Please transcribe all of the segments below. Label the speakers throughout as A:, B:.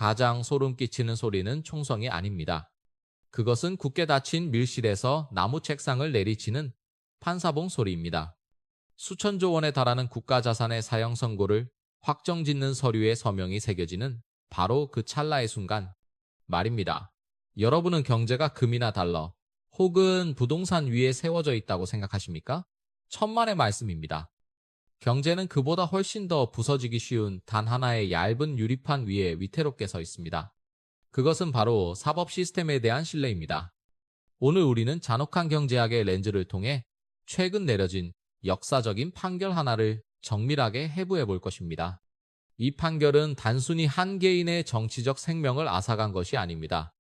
A: 가장 소름 끼치는 소리는 총성이 아닙니다. 그것은 굳게 닫힌 밀실에서 나무 책상을 내리치는 판사봉 소리입니다. 수천조 원에 달하는 국가자산의 사형 선고를 확정짓는 서류에 서명이 새겨지는 바로 그 찰나의 순간 말입니다. 여러분은 경제가 금이나 달러 혹은 부동산 위에 세워져 있다고 생각하십니까? 천만의 말씀입니다. 경제는 그보다 훨씬 더 부서지기 쉬운 단 하나의 얇은 유리판 위에 위태롭게 서 있습니다. 그것은 바로 사법 시스템에 대한 신뢰입니다. 오늘 우리는 잔혹한 경제학의 렌즈를 통해 최근 내려진 역사적인 판결 하나를 정밀하게 해부해 볼 것입니다. 이 판결은 단순히 한 개인의 정치적 생명을 앗아간 것이 아닙니다.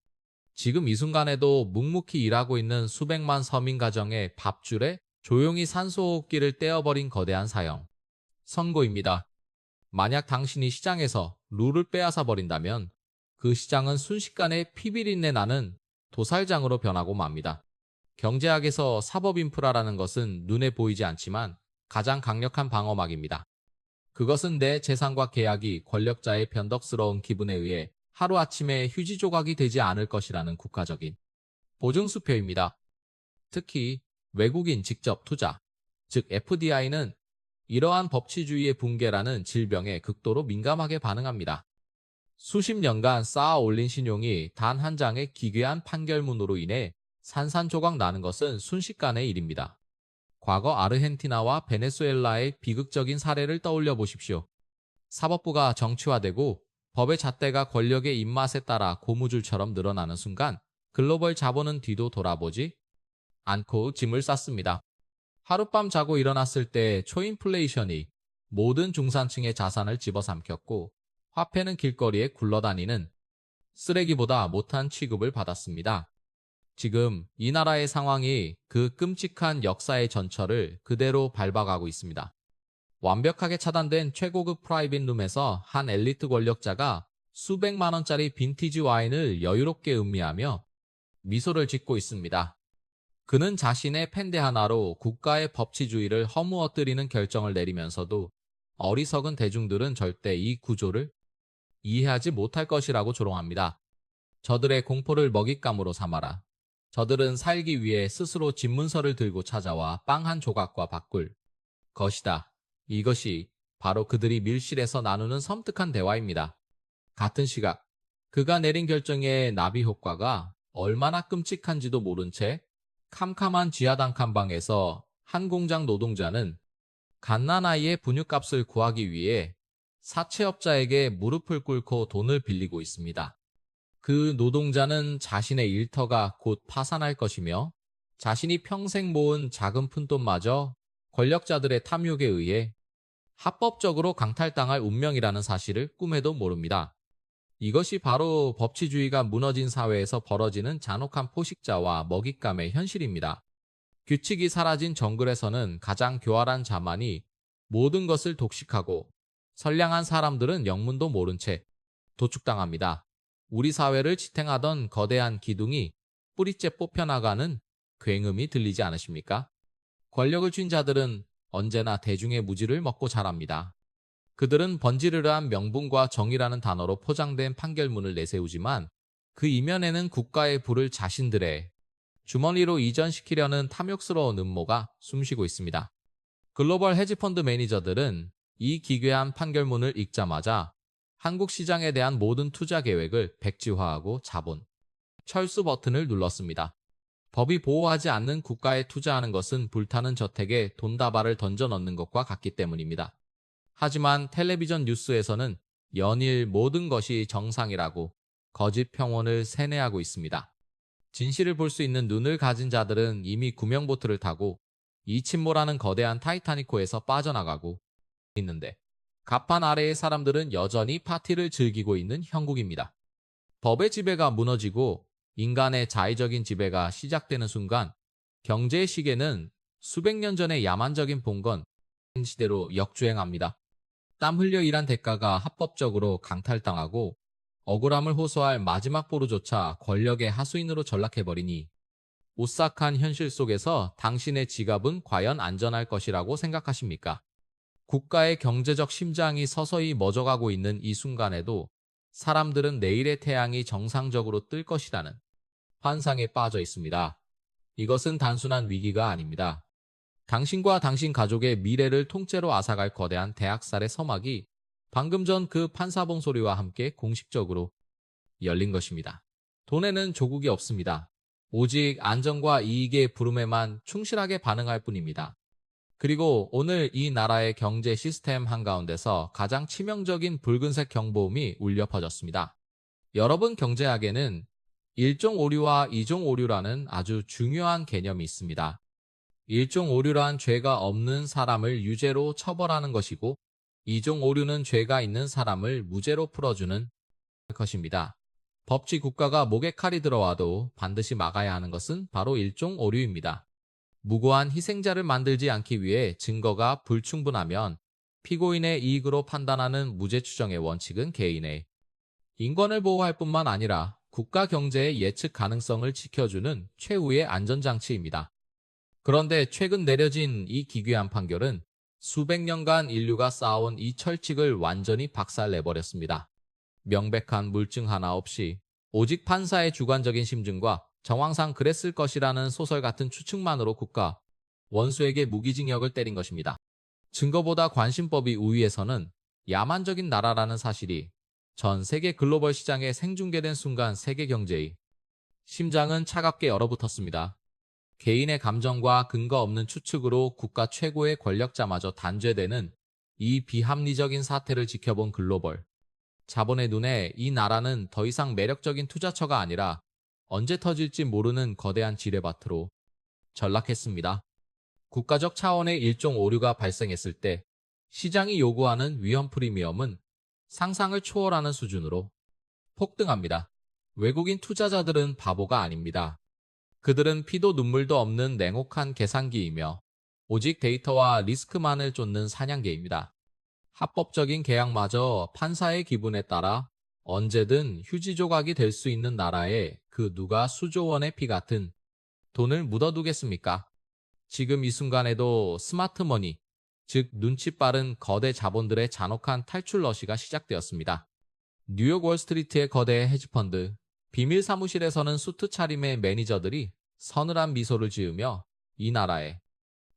A: 지금 이 순간에도 묵묵히 일하고 있는 수백만 서민 가정의 밥줄에 조용히 산소호흡기를 떼어버린 거대한 사형, 선고입니다. 만약 당신이 시장에서 룰을 빼앗아 버린다면 그 시장은 순식간에 피비린내 나는 도살장으로 변하고 맙니다. 경제학에서 사법 인프라라는 것은 눈에 보이지 않지만 가장 강력한 방어막입니다. 그것은 내 재산과 계약이 권력자의 변덕스러운 기분에 의해 하루아침에 휴지 조각이 되지 않을 것이라는 국가적인 보증수표입니다. 특히 외국인 직접 투자, 즉 FDI는 이러한 법치주의의 붕괴라는 질병에 극도로 민감하게 반응합니다. 수십 년간 쌓아 올린 신용이 단 한 장의 기괴한 판결문으로 인해 산산조각 나는 것은 순식간의 일입니다. 과거 아르헨티나와 베네수엘라의 비극적인 사례를 떠올려 보십시오. 사법부가 정치화되고 법의 잣대가 권력의 입맛에 따라 고무줄처럼 늘어나는 순간 글로벌 자본은 뒤도 돌아보지 않고 짐을 쌌습니다. 하룻밤 자고 일어났을 때 초인플레이션이 모든 중산층의 자산을 집어삼켰고 화폐는 길거리에 굴러다니는 쓰레기보다 못한 취급을 받았습니다. 지금 이 나라의 상황이 그 끔찍한 역사의 전철을 그대로 밟아가고 있습니다. 완벽하게 차단된 최고급 프라이빗 룸에서 한 엘리트 권력자가 수백만 원짜리 빈티지 와인을 여유롭게 음미하며 미소를 짓고 있습니다. 그는 자신의 펜대 하나로 국가의 법치주의를 허무어뜨리는 결정을 내리면서도 어리석은 대중들은 절대 이 구조를 이해하지 못할 것이라고 조롱합니다. 저들의 공포를 먹잇감으로 삼아라. 저들은 살기 위해 스스로 집문서를 들고 찾아와 빵 한 조각과 바꿀 것이다. 이것이 바로 그들이 밀실에서 나누는 섬뜩한 대화입니다. 같은 시각, 그가 내린 결정의 나비 효과가 얼마나 끔찍한지도 모른 채 캄캄한 지하 단칸방에서 한 공장 노동자는 갓난아이의 분유값을 구하기 위해 사채업자에게 무릎을 꿇고 돈을 빌리고 있습니다. 그 노동자는 자신의 일터가 곧 파산할 것이며 자신이 평생 모은 작은 푼돈마저 권력자들의 탐욕에 의해 합법적으로 강탈당할 운명이라는 사실을 꿈에도 모릅니다. 이것이 바로 법치주의가 무너진 사회에서 벌어지는 잔혹한 포식자와 먹잇감의 현실입니다. 규칙이 사라진 정글에서는 가장 교활한 자만이 모든 것을 독식하고 선량한 사람들은 영문도 모른 채 도축당합니다. 우리 사회를 지탱하던 거대한 기둥이 뿌리째 뽑혀나가는 굉음이 들리지 않으십니까? 권력을 쥔 자들은 언제나 대중의 무지를 먹고 자랍니다. 그들은 번지르르한 명분과 정의라는 단어로 포장된 판결문을 내세우지만 그 이면에는 국가의 부를 자신들의 주머니로 이전시키려는 탐욕스러운 음모가 숨쉬고 있습니다. 글로벌 헤지펀드 매니저들은 이 기괴한 판결문을 읽자마자 한국 시장에 대한 모든 투자 계획을 백지화하고 자본 철수 버튼을 눌렀습니다. 법이 보호하지 않는 국가에 투자하는 것은 불타는 저택에 돈다발을 던져 넣는 것과 같기 때문입니다. 하지만 텔레비전 뉴스에서는 연일 모든 것이 정상이라고 거짓 평온을 세뇌하고 있습니다. 진실을 볼 수 있는 눈을 가진 자들은 이미 구명보트를 타고 이 침몰하는 거대한 타이타닉호에서 빠져나가고 있는데 갑판 아래의 사람들은 여전히 파티를 즐기고 있는 형국입니다. 법의 지배가 무너지고 인간의 자의적인 지배가 시작되는 순간 경제의 시계는 수백 년 전의 야만적인 봉건 시대로 역주행합니다. 땀 흘려 일한 대가가 합법적으로 강탈당하고 억울함을 호소할 마지막 보루조차 권력의 하수인으로 전락해버리니 오싹한 현실 속에서 당신의 지갑은 과연 안전할 것이라고 생각하십니까? 국가의 경제적 심장이 서서히 멎어가고 있는 이 순간에도 사람들은 내일의 태양이 정상적으로 뜰 것이라는 환상에 빠져 있습니다. 이것은 단순한 위기가 아닙니다. 당신과 당신 가족의 미래를 통째로 앗아갈 거대한 대학살의 서막이 방금 전 그 판사봉 소리와 함께 공식적으로 열린 것입니다. 돈에는 조국이 없습니다. 오직 안정과 이익의 부름에만 충실하게 반응할 뿐입니다. 그리고 오늘 이 나라의 경제 시스템 한가운데서 가장 치명적인 붉은색 경보음이 울려 퍼졌습니다. 여러분, 경제학에는 1종 오류와 2종 오류라는 아주 중요한 개념이 있습니다. 1종 오류란 죄가 없는 사람을 유죄로 처벌하는 것이고, 2종 오류는 죄가 있는 사람을 무죄로 풀어주는 것입니다. 법치 국가가 목에 칼이 들어와도 반드시 막아야 하는 것은 바로 1종 오류입니다. 무고한 희생자를 만들지 않기 위해 증거가 불충분하면 피고인의 이익으로 판단하는 무죄 추정의 원칙은 개인의 인권을 보호할 뿐만 아니라 국가 경제의 예측 가능성을 지켜주는 최후의 안전장치입니다. 그런데 최근 내려진 이 기괴한 판결은 수백 년간 인류가 쌓아온 이 철칙을 완전히 박살내버렸습니다. 명백한 물증 하나 없이 오직 판사의 주관적인 심증과 정황상 그랬을 것이라는 소설 같은 추측만으로 국가 원수에게 무기징역을 때린 것입니다. 증거보다 관심법이 우위에서는 야만적인 나라라는 사실이 전 세계 글로벌 시장에 생중계된 순간 세계 경제의 심장은 차갑게 얼어붙었습니다. 개인의 감정과 근거 없는 추측으로 국가 최고의 권력자마저 단죄되는 이 비합리적인 사태를 지켜본 글로벌 자본의 눈에 이 나라는 더 이상 매력적인 투자처가 아니라 언제 터질지 모르는 거대한 지뢰밭으로 전락했습니다. 국가적 차원의 일종 오류가 발생했을 때 시장이 요구하는 위험 프리미엄은 상상을 초월하는 수준으로 폭등합니다. 외국인 투자자들은 바보가 아닙니다. 그들은 피도 눈물도 없는 냉혹한 계산기이며 오직 데이터와 리스크만을 쫓는 사냥개입니다. 합법적인 계약마저 판사의 기분에 따라 언제든 휴지 조각이 될 수 있는 나라에 그 누가 수조 원의 피 같은 돈을 묻어두겠습니까? 지금 이 순간에도 스마트머니, 즉 눈치 빠른 거대 자본들의 잔혹한 탈출 러시가 시작되었습니다. 뉴욕 월스트리트의 거대 헤지펀드, 비밀 사무실에서는 수트 차림의 매니저들이 서늘한 미소를 지으며 이 나라의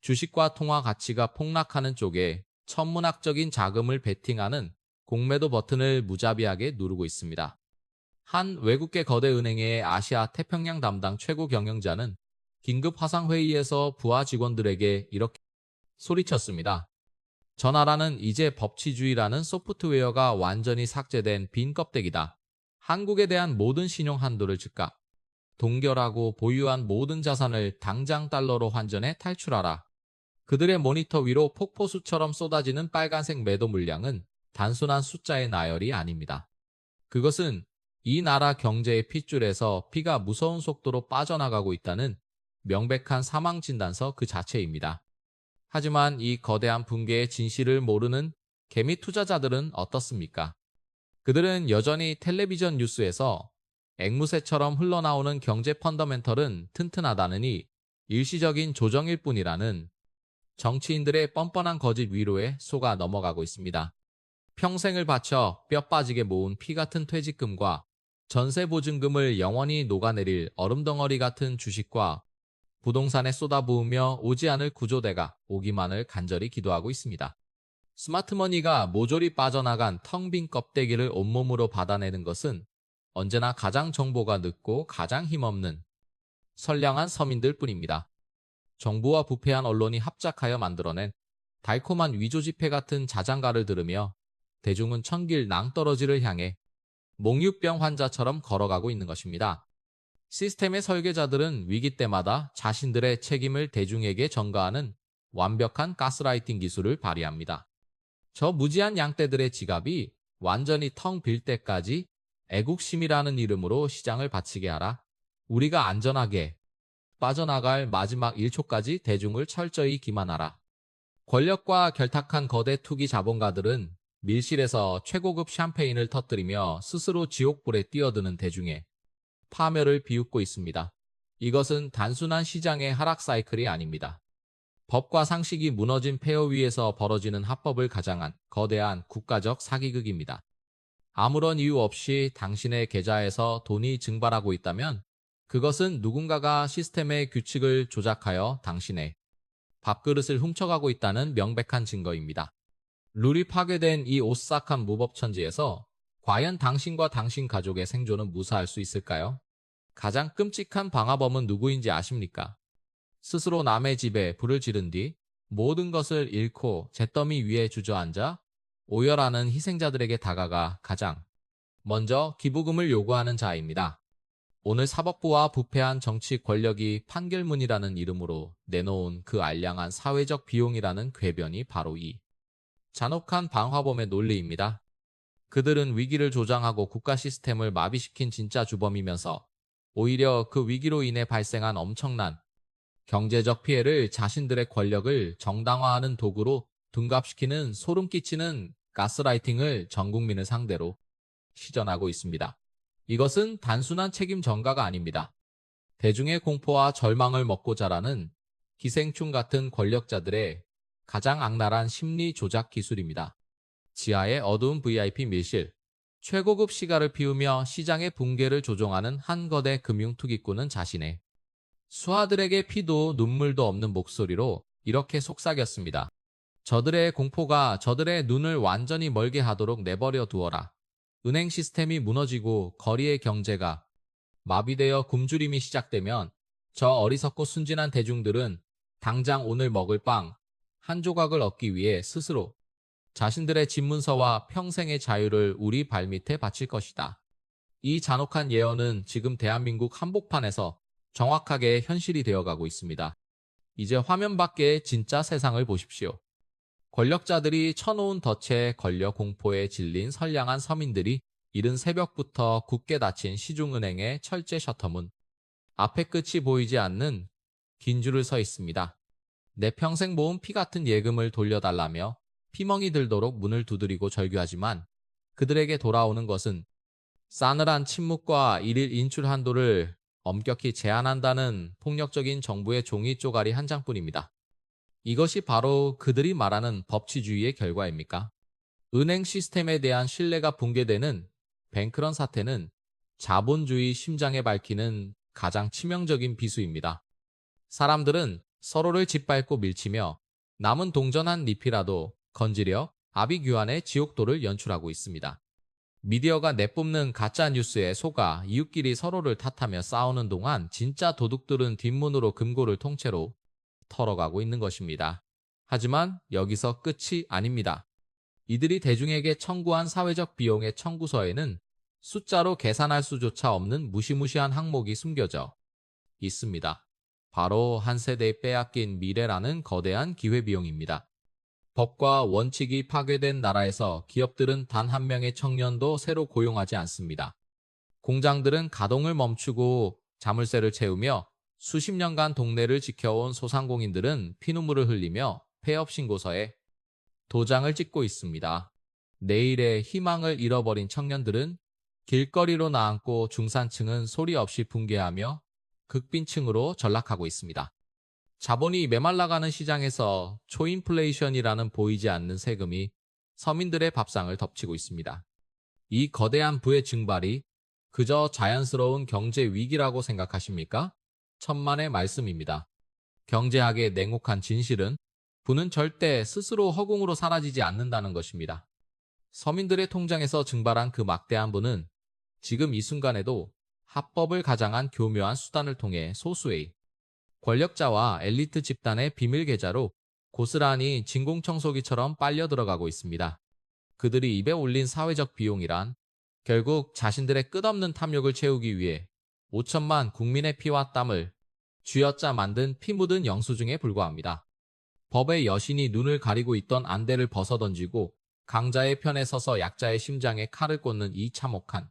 A: 주식과 통화 가치가 폭락하는 쪽에 천문학적인 자금을 베팅하는 공매도 버튼을 무자비하게 누르고 있습니다. 한 외국계 거대 은행의 아시아 태평양 담당 최고 경영자는 긴급 화상회의에서 부하 직원들에게 이렇게 소리쳤습니다. 저 나라는 이제 법치주의라는 소프트웨어가 완전히 삭제된 빈 껍데기다. 한국에 대한 모든 신용 한도를 즉각 동결하고 보유한 모든 자산을 당장 달러로 환전해 탈출하라. 그들의 모니터 위로 폭포수처럼 쏟아지는 빨간색 매도 물량은 단순한 숫자의 나열이 아닙니다. 그것은 이 나라 경제의 핏줄에서 피가 무서운 속도로 빠져나가고 있다는 명백한 사망 진단서 그 자체입니다. 하지만 이 거대한 붕괴의 진실을 모르는 개미 투자자들은 어떻습니까? 그들은 여전히 텔레비전 뉴스에서 앵무새처럼 흘러나오는 경제 펀더멘털은 튼튼하다느니 일시적인 조정일 뿐이라는 정치인들의 뻔뻔한 거짓 위로에 속아 넘어가고 있습니다. 평생을 바쳐 뼈 빠지게 모은 피 같은 퇴직금과 전세보증금을 영원히 녹아내릴 얼음덩어리 같은 주식과 부동산에 쏟아부으며 오지 않을 구조대가 오기만을 간절히 기도하고 있습니다. 스마트머니가 모조리 빠져나간 텅 빈 껍데기를 온몸으로 받아내는 것은 언제나 가장 정보가 늦고 가장 힘없는 선량한 서민들 뿐입니다. 정부와 부패한 언론이 합작하여 만들어낸 달콤한 위조지폐 같은 자장가를 들으며 대중은 천길 낭떠러지를 향해 몽유병 환자처럼 걸어가고 있는 것입니다. 시스템의 설계자들은 위기 때마다 자신들의 책임을 대중에게 전가하는 완벽한 가스라이팅 기술을 발휘합니다. 저 무지한 양떼들의 지갑이 완전히 텅 빌 때까지 애국심이라는 이름으로 시장을 바치게 하라. 우리가 안전하게 빠져나갈 마지막 1초까지 대중을 철저히 기만하라. 권력과 결탁한 거대 투기 자본가들은 밀실에서 최고급 샴페인을 터뜨리며 스스로 지옥불에 뛰어드는 대중의 파멸을 비웃고 있습니다. 이것은 단순한 시장의 하락 사이클이 아닙니다. 법과 상식이 무너진 폐허 위에서 벌어지는 합법을 가장한 거대한 국가적 사기극입니다. 아무런 이유 없이 당신의 계좌에서 돈이 증발하고 있다면 그것은 누군가가 시스템의 규칙을 조작하여 당신의 밥그릇을 훔쳐가고 있다는 명백한 증거입니다. 룰이 파괴된 이 오싹한 무법천지에서 과연 당신과 당신 가족의 생존은 무사할 수 있을까요? 가장 끔찍한 방화범은 누구인지 아십니까? 스스로 남의 집에 불을 지른 뒤 모든 것을 잃고 잿더미 위에 주저앉아 오열하는 희생자들에게 다가가 가장 먼저 기부금을 요구하는 자입니다. 오늘 사법부와 부패한 정치 권력이 판결문이라는 이름으로 내놓은 그 알량한 사회적 비용이라는 궤변이 바로 이 잔혹한 방화범의 논리입니다. 그들은 위기를 조장하고 국가 시스템을 마비시킨 진짜 주범이면서 오히려 그 위기로 인해 발생한 엄청난 경제적 피해를 자신들의 권력을 정당화하는 도구로 둔갑시키는 소름 끼치는 가스라이팅을 전 국민을 상대로 시전하고 있습니다. 이것은 단순한 책임 전가가 아닙니다. 대중의 공포와 절망을 먹고 자라는 기생충 같은 권력자들의 가장 악랄한 심리 조작 기술입니다. 지하의 어두운 VIP 밀실, 최고급 시가를 피우며 시장의 붕괴를 조종하는 한 거대 금융투기꾼은 자신의 수하들에게 피도 눈물도 없는 목소리로 이렇게 속삭였습니다. 저들의 공포가 저들의 눈을 완전히 멀게 하도록 내버려 두어라. 은행 시스템이 무너지고 거리의 경제가 마비되어 굶주림이 시작되면 저 어리석고 순진한 대중들은 당장 오늘 먹을 빵 한 조각을 얻기 위해 스스로 자신들의 집문서와 평생의 자유를 우리 발밑에 바칠 것이다. 이 잔혹한 예언은 지금 대한민국 한복판에서 정확하게 현실이 되어가고 있습니다. 이제 화면 밖의 진짜 세상을 보십시오. 권력자들이 쳐놓은 덫에 걸려 공포에 질린 선량한 서민들이 이른 새벽부터 굳게 닫힌 시중은행의 철제 셔터문 앞에 끝이 보이지 않는 긴 줄을 서 있습니다. 내 평생 모은 피 같은 예금을 돌려달라며 피멍이 들도록 문을 두드리고 절규하지만 그들에게 돌아오는 것은 싸늘한 침묵과 일일 인출 한도를 엄격히 제한한다는 폭력적인 정부의 종이 쪼가리 한 장뿐입니다. 이것이 바로 그들이 말하는 법치주의의 결과입니까? 은행 시스템에 대한 신뢰가 붕괴되는 뱅크런 사태는 자본주의 심장에 밝히는 가장 치명적인 비수입니다. 사람들은 서로를 짓밟고 밀치며 남은 동전 한 잎이라도 건지려 아비규환의 지옥도를 연출하고 있습니다. 미디어가 내뿜는 가짜 뉴스에 속아 이웃끼리 서로를 탓하며 싸우는 동안 진짜 도둑들은 뒷문으로 금고를 통째로 털어가고 있는 것입니다. 하지만 여기서 끝이 아닙니다. 이들이 대중에게 청구한 사회적 비용의 청구서에는 숫자로 계산할 수조차 없는 무시무시한 항목이 숨겨져 있습니다. 바로 한 세대에 빼앗긴 미래라는 거대한 기회비용입니다. 법과 원칙이 파괴된 나라에서 기업들은 단 한 명의 청년도 새로 고용하지 않습니다. 공장들은 가동을 멈추고 자물쇠를 채우며 수십 년간 동네를 지켜온 소상공인들은 피눈물을 흘리며 폐업 신고서에 도장을 찍고 있습니다. 내일의 희망을 잃어버린 청년들은 길거리로 나앉고 중산층은 소리 없이 붕괴하며 극빈층으로 전락하고 있습니다. 자본이 메말라가는 시장에서 초인플레이션이라는 보이지 않는 세금이 서민들의 밥상을 덮치고 있습니다. 이 거대한 부의 증발이 그저 자연스러운 경제 위기라고 생각하십니까? 천만의 말씀입니다. 경제학의 냉혹한 진실은 부는 절대 스스로 허공으로 사라지지 않는다는 것입니다. 서민들의 통장에서 증발한 그 막대한 부는 지금 이 순간에도 합법을 가장한 교묘한 수단을 통해 소수의 권력자와 엘리트 집단의 비밀 계좌로 고스란히 진공청소기처럼 빨려 들어가고 있습니다. 그들이 입에 올린 사회적 비용이란 결국 자신들의 끝없는 탐욕을 채우기 위해 5천만 국민의 피와 땀을 쥐어짜 만든 피 묻은 영수증에 불과합니다. 법의 여신이 눈을 가리고 있던 안대를 벗어던지고 강자의 편에 서서 약자의 심장에 칼을 꽂는 이 참혹한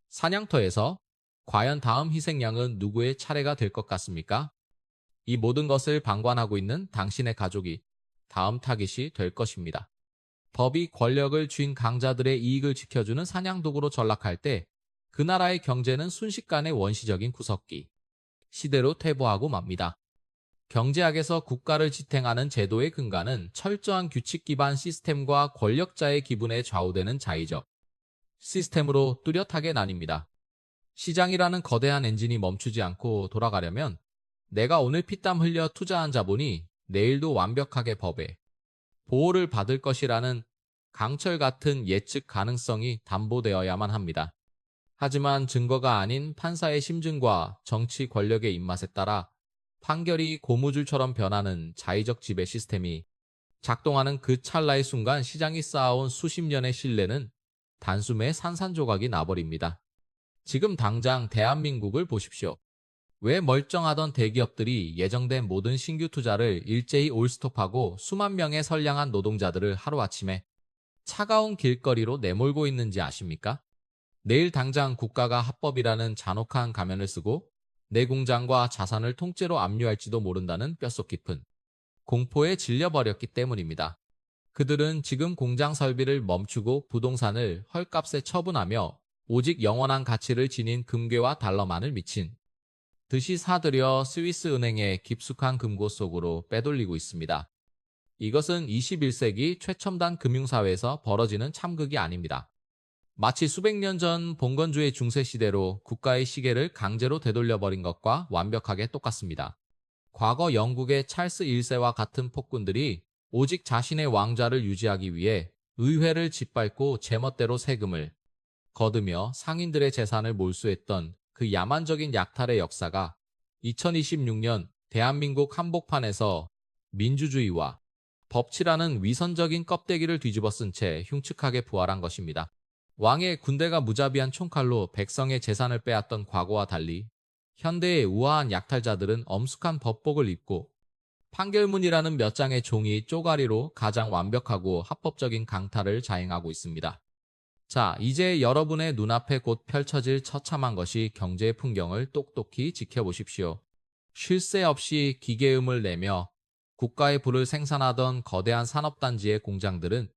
A: 사냥터에서 과연 다음 희생양은 누구의 차례가 될 것 같습니까? 이 모든 것을 방관하고 있는 당신의 가족이 다음 타깃이 될 것입니다. 법이 권력을 쥔 강자들의 이익을 지켜주는 사냥도구로 전락할 때 그 나라의 경제는 순식간에 원시적인 구석기 시대로 퇴보하고 맙니다. 경제학에서 국가를 지탱하는 제도의 근간은 철저한 규칙 기반 시스템과 권력자의 기분에 좌우되는 자의적 시스템으로 뚜렷하게 나뉩니다. 시장이라는 거대한 엔진이 멈추지 않고 돌아가려면 내가 오늘 피땀 흘려 투자한 자본이 내일도 완벽하게 법에 보호를 받을 것이라는 강철 같은 예측 가능성이 담보되어야만 합니다. 하지만 증거가 아닌 판사의 심증과 정치 권력의 입맛에 따라 판결이 고무줄처럼 변하는 자의적 지배 시스템이 작동하는 그 찰나의 순간 시장이 쌓아온 수십 년의 신뢰는 단숨에 산산조각이 나버립니다. 지금 당장 대한민국을 보십시오. 왜 멀쩡하던 대기업들이 예정된 모든 신규 투자를 일제히 올스톱하고 수만 명의 선량한 노동자들을 하루아침에 차가운 길거리로 내몰고 있는지 아십니까? 내일 당장 국가가 합법이라는 잔혹한 가면을 쓰고 내 공장과 자산을 통째로 압류할지도 모른다는 뼛속 깊은 공포에 질려버렸기 때문입니다. 그들은 지금 공장 설비를 멈추고 부동산을 헐값에 처분하며 오직 영원한 가치를 지닌 금괴와 달러만을 미친 듯이 사들여 스위스 은행의 깊숙한 금고 속으로 빼돌리고 있습니다. 이것은 21세기 최첨단 금융사회에서 벌어지는 참극이 아닙니다. 마치 수백 년 전 봉건주의 중세시대로 국가의 시계를 강제로 되돌려버린 것과 완벽하게 똑같습니다. 과거 영국의 찰스 1세와 같은 폭군들이 오직 자신의 왕좌를 유지하기 위해 의회를 짓밟고 제멋대로 세금을 거두며 상인들의 재산을 몰수했던 그 야만적인 약탈의 역사가 2026년 대한민국 한복판에서 민주주의와 법치라는 위선적인 껍데기를 뒤집어 쓴 채 흉측하게 부활한 것입니다. 왕의 군대가 무자비한 총칼로 백성의 재산을 빼앗던 과거와 달리 현대의 우아한 약탈자들은 엄숙한 법복을 입고 판결문이라는 몇 장의 종이 쪼가리로 가장 완벽하고 합법적인 강탈을 자행하고 있습니다. 자, 이제 여러분의 눈앞에 곧 펼쳐질 처참한 것이 경제의 풍경을 똑똑히 지켜보십시오. 쉴 새 없이 기계음을 내며 국가의 부를 생산하던 거대한 산업단지의 공장들은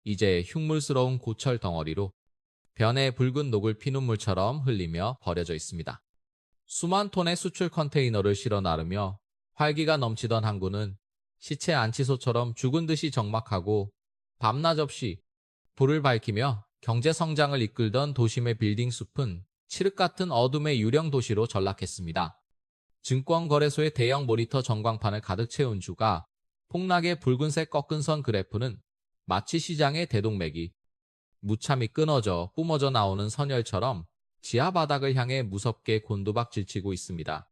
A: 이제 흉물스러운 고철 덩어리로 변의 붉은 녹을 피눈물처럼 흘리며 버려져 있습니다. 수만 톤의 수출 컨테이너를 실어 나르며 활기가 넘치던 항구는 시체 안치소처럼 죽은 듯이 적막하고 밤낮 없이 불을 밝히며 경제 성장을 이끌던 도심의 빌딩 숲은 칠흑 같은 어둠의 유령 도시로 전락했습니다. 증권거래소의 대형 모니터 전광판을 가득 채운 주가 폭락의 붉은색 꺾은 선 그래프는 마치 시장의 대동맥이 무참히 끊어져 뿜어져 나오는 선열처럼 지하 바닥을 향해 무섭게 곤두박질치고 있습니다.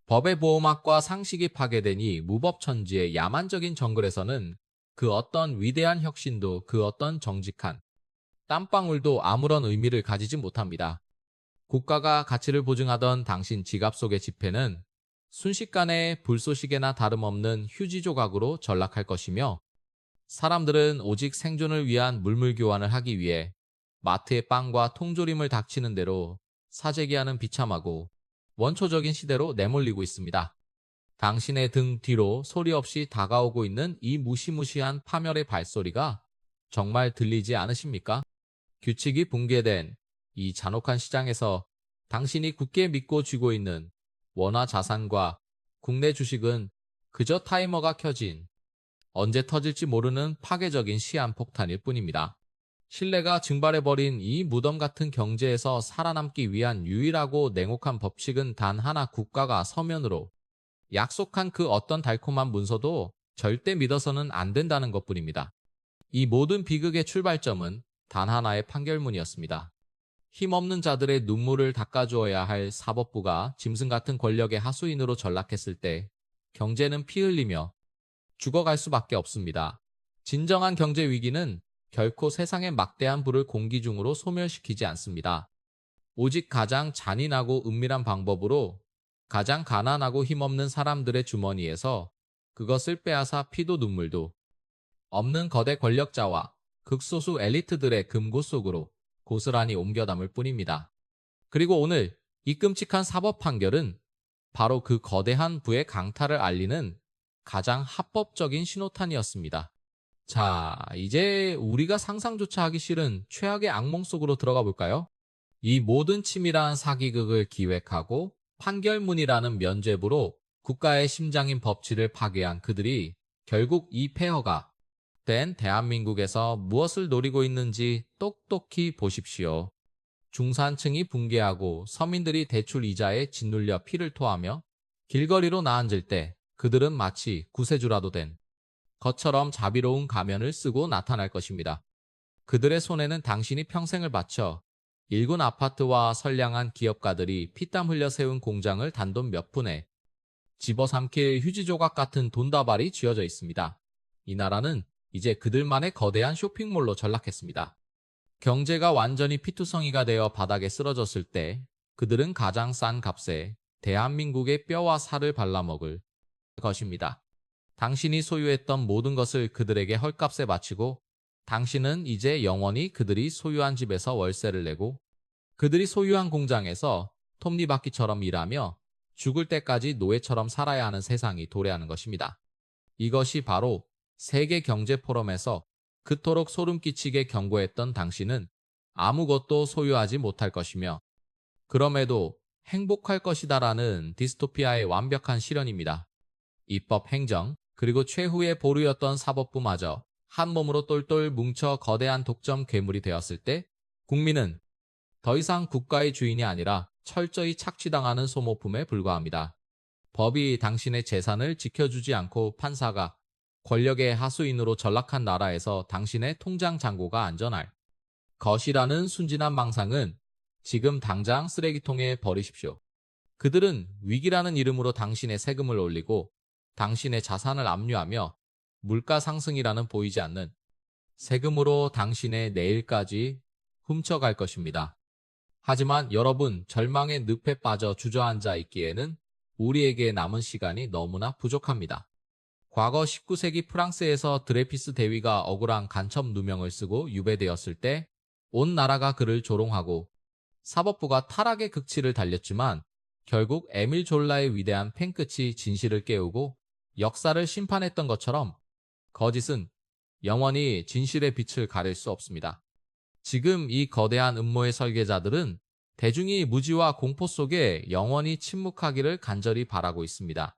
A: 법의 보호막과 상식이 파괴되니 무법천지의 야만적인 정글에서는 그 어떤 위대한 혁신도 그 어떤 정직한 땀방울도 아무런 의미를 가지지 못합니다. 국가가 가치를 보증하던 당신 지갑 속의 지폐는 순식간에 불쏘시개나 다름없는 휴지 조각으로 전락할 것이며 사람들은 오직 생존을 위한 물물 교환을 하기 위해 마트의 빵과 통조림을 닥치는 대로 사재기하는 비참하고 원초적인 시대로 내몰리고 있습니다. 당신의 등 뒤로 소리 없이 다가오고 있는 이 무시무시한 파멸의 발소리가 정말 들리지 않으십니까? 규칙이 붕괴된 이 잔혹한 시장에서 당신이 굳게 믿고 쥐고 있는 원화 자산과 국내 주식은 그저 타이머가 켜진 언제 터질지 모르는 파괴적인 시한폭탄일 뿐입니다. 신뢰가 증발해버린 이 무덤 같은 경제에서 살아남기 위한 유일하고 냉혹한 법칙은 단 하나, 국가가 서면으로 약속한 그 어떤 달콤한 문서도 절대 믿어서는 안 된다는 것뿐입니다. 이 모든 비극의 출발점은 단 하나의 판결문이었습니다. 힘없는 자들의 눈물을 닦아주어야 할 사법부가 짐승 같은 권력의 하수인으로 전락했을 때 경제는 피 흘리며 죽어갈 수밖에 없습니다. 진정한 경제 위기는 결코 세상의 막대한 부를 공기 중으로 소멸시키지 않습니다. 오직 가장 잔인하고 은밀한 방법으로 가장 가난하고 힘없는 사람들의 주머니에서 그것을 빼앗아 피도 눈물도 없는 거대 권력자와 극소수 엘리트들의 금고 속으로 고스란히 옮겨 담을 뿐입니다. 그리고 오늘 이 끔찍한 사법 판결은 바로 그 거대한 부의 강탈을 알리는 가장 합법적인 신호탄이었습니다. 자, 이제 우리가 상상조차 하기 싫은 최악의 악몽 속으로 들어가 볼까요? 이 모든 치밀한 사기극을 기획하고 판결문이라는 면죄부로 국가의 심장인 법치를 파괴한 그들이 결국 이 폐허가 된 대한민국에서 무엇을 노리고 있는지 똑똑히 보십시오. 중산층이 붕괴하고 서민들이 대출 이자에 짓눌려 피를 토하며 길거리로 나앉을 때 그들은 마치 구세주라도 된 것처럼 자비로운 가면을 쓰고 나타날 것입니다. 그들의 손에는 당신이 평생을 바쳐 일군 아파트와 선량한 기업가들이 피땀 흘려 세운 공장을 단돈 몇 푼에 집어삼킬 휴지 조각 같은 돈다발이 쥐어져 있습니다. 이 나라는 이제 그들만의 거대한 쇼핑몰로 전락했습니다. 경제가 완전히 피투성이가 되어 바닥에 쓰러졌을 때 그들은 가장 싼 값에 대한민국의 뼈와 살을 발라먹을 것입니다. 당신이 소유했던 모든 것을 그들에게 헐값에 바치고 당신은 이제 영원히 그들이 소유한 집에서 월세를 내고 그들이 소유한 공장에서 톱니바퀴처럼 일하며 죽을 때까지 노예처럼 살아야 하는 세상이 도래하는 것입니다. 이것이 바로 세계 경제 포럼에서 그토록 소름 끼치게 경고했던 당신은 아무것도 소유하지 못할 것이며 그럼에도 행복할 것이다라는 디스토피아의 완벽한 실현입니다. 입법 행정 그리고 최후의 보루였던 사법부마저 한 몸으로 똘똘 뭉쳐 거대한 독점 괴물이 되었을 때 국민은 더 이상 국가의 주인이 아니라 철저히 착취당하는 소모품에 불과합니다. 법이 당신의 재산을 지켜주지 않고 판사가 권력의 하수인으로 전락한 나라에서 당신의 통장 잔고가 안전할 것이라는 순진한 망상은 지금 당장 쓰레기통에 버리십시오. 그들은 위기라는 이름으로 당신의 세금을 올리고 당신의 자산을 압류하며 물가 상승이라는 보이지 않는 세금으로 당신의 내일까지 훔쳐갈 것입니다. 하지만 여러분, 절망의 늪에 빠져 주저앉아 있기에는 우리에게 남은 시간이 너무나 부족합니다. 과거 19세기 프랑스에서 드레피스 대위가 억울한 간첩 누명을 쓰고 유배되었을 때 온 나라가 그를 조롱하고 사법부가 타락의 극치를 달렸지만 결국 에밀 졸라의 위대한 펜끝이 진실을 깨우고 역사를 심판했던 것처럼 거짓은 영원히 진실의 빛을 가릴 수 없습니다. 지금 이 거대한 음모의 설계자들은 대중이 무지와 공포 속에 영원히 침묵하기를 간절히 바라고 있습니다.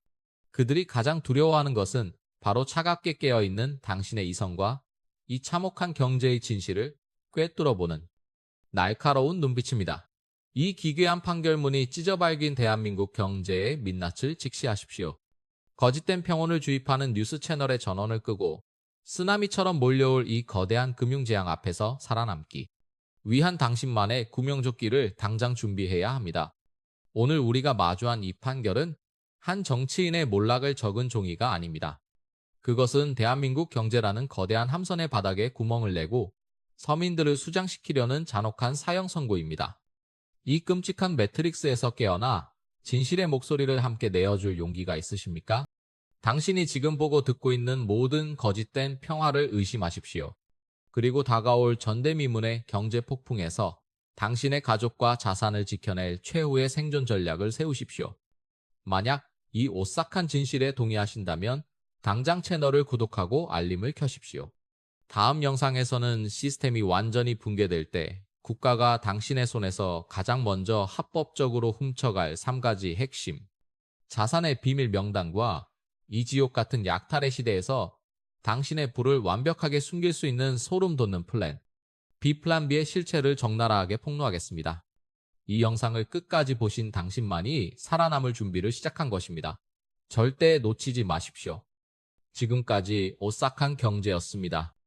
A: 그들이 가장 두려워하는 것은 바로 차갑게 깨어있는 당신의 이성과 이 참혹한 경제의 진실을 꿰뚫어보는 날카로운 눈빛입니다. 이 기괴한 판결문이 찢어발긴 대한민국 경제의 민낯을 직시하십시오. 거짓된 평온을 주입하는 뉴스 채널의 전원을 끄고 쓰나미처럼 몰려올 이 거대한 금융재앙 앞에서 살아남기 위한 당신만의 구명조끼를 당장 준비해야 합니다. 오늘 우리가 마주한 이 판결은 한 정치인의 몰락을 적은 종이가 아닙니다. 그것은 대한민국 경제라는 거대한 함선의 바닥에 구멍을 내고 서민들을 수장시키려는 잔혹한 사형 선고입니다. 이 끔찍한 매트릭스에서 깨어나 진실의 목소리를 함께 내어줄 용기가 있으십니까? 당신이 지금 보고 듣고 있는 모든 거짓된 평화를 의심하십시오. 그리고 다가올 전대미문의 경제 폭풍에서 당신의 가족과 자산을 지켜낼 최후의 생존 전략을 세우십시오. 만약 이 오싹한 진실에 동의하신다면 당장 채널을 구독하고 알림을 켜십시오. 다음 영상에서는 시스템이 완전히 붕괴될 때 국가가 당신의 손에서 가장 먼저 합법적으로 훔쳐갈 3가지 핵심 자산의 비밀 명단과 이 지옥 같은 약탈의 시대에서 당신의 부를 완벽하게 숨길 수 있는 소름 돋는 플랜 B플랜 B의 실체를 적나라하게 폭로하겠습니다. 이 영상을 끝까지 보신 당신만이 살아남을 준비를 시작한 것입니다. 절대 놓치지 마십시오. 지금까지 오싹한 경제였습니다.